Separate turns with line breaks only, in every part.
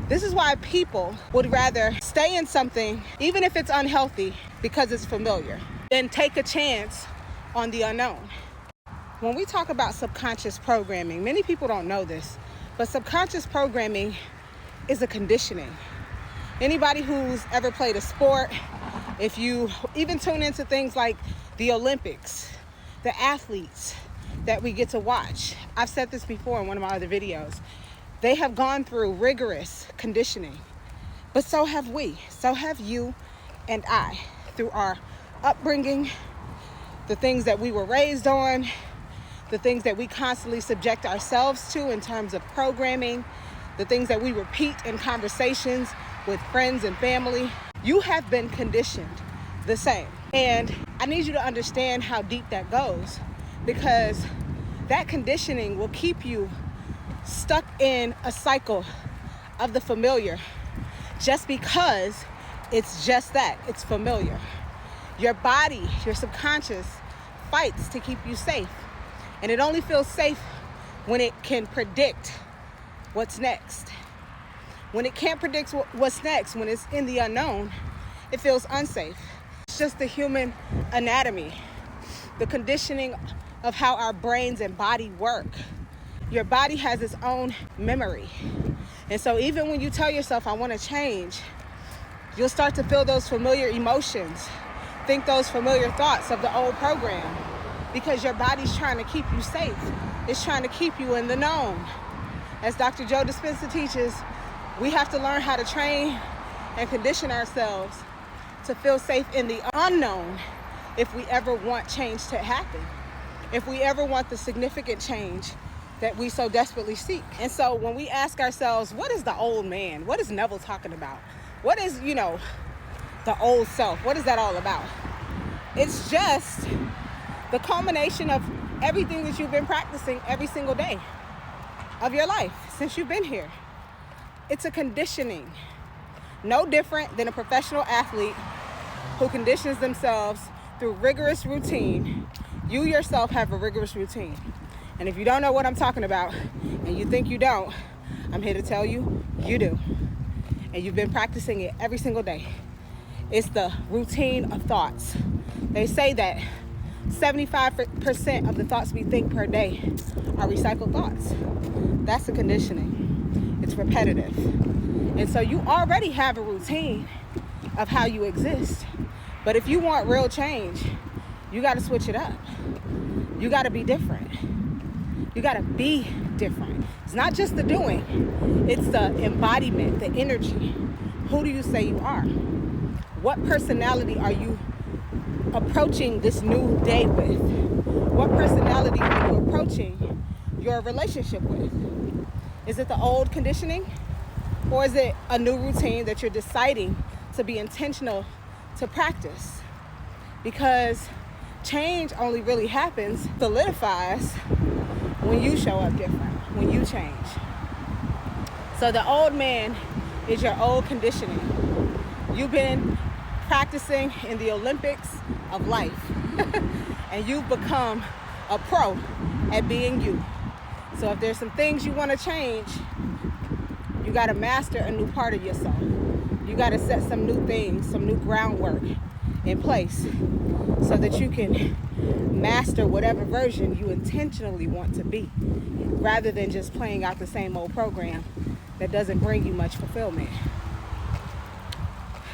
This is why people would rather stay in something, even if it's unhealthy, because it's familiar, than take a chance on the unknown. When we talk about subconscious programming, many people don't know this, but subconscious programming is a conditioning. Anybody who's ever played a sport, if you even tune into things like the Olympics, the athletes that we get to watch, I've said this before in one of my other videos, they have gone through rigorous conditioning, but so have we, so have you and I, through our upbringing, the things that we were raised on, the things that we constantly subject ourselves to in terms of programming, the things that we repeat in conversations with friends and family. You have been conditioned the same. And I need you to understand how deep that goes, because that conditioning will keep you stuck in a cycle of the familiar just because it's just that, it's familiar. Your body, your subconscious fights to keep you safe. And it only feels safe when it can predict what's next. When it can't predict what's next, when it's in the unknown, it feels unsafe. It's just the human anatomy, the conditioning of how our brains and body work. Your body has its own memory. And so even when you tell yourself, I want to change, you'll start to feel those familiar emotions, think those familiar thoughts of the old program, because your body's trying to keep you safe. It's trying to keep you in the known. As Dr. Joe Dispenza teaches, we have to learn how to train and condition ourselves to feel safe in the unknown if we ever want change to happen, if we ever want the significant change that we so desperately seek. And so when we ask ourselves, what is the old man? What is Neville talking about? What is, the old self? What is that all about? It's just the culmination of everything that you've been practicing every single day of your life since you've been here. It's a conditioning, no different than a professional athlete who conditions themselves through rigorous routine. You yourself have a rigorous routine. And if you don't know what I'm talking about, and you think you don't, I'm here to tell you, you do. And you've been practicing it every single day. It's the routine of thoughts. They say that 75% of the thoughts we think per day are recycled thoughts. That's the conditioning. It's repetitive. And so you already have a routine of how you exist. But if you want real change, you got to switch it up. You got to be different. You got to be different. It's not just the doing. It's the embodiment, the energy. Who do you say you are? What personality are you approaching this new day with? What personality are you approaching your relationship with? Is it the old conditioning? Or is it a new routine that you're deciding to be intentional to practice? Because change only really happens, solidifies, when you show up different, when you change. So the old man is your old conditioning. You've been practicing in the Olympics of life. And you've become a pro at being you. So if there's some things you want to change, you got to master a new part of yourself. You got to set some new things, some new groundwork in place so that you can master whatever version you intentionally want to be, rather than just playing out the same old program that doesn't bring you much fulfillment.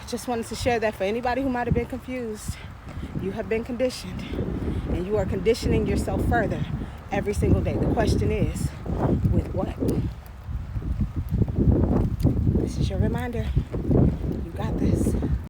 Just wanted to share that for anybody who might have been confused. You have been conditioned, and you are conditioning yourself further every single day. The question is, with what? This is your reminder.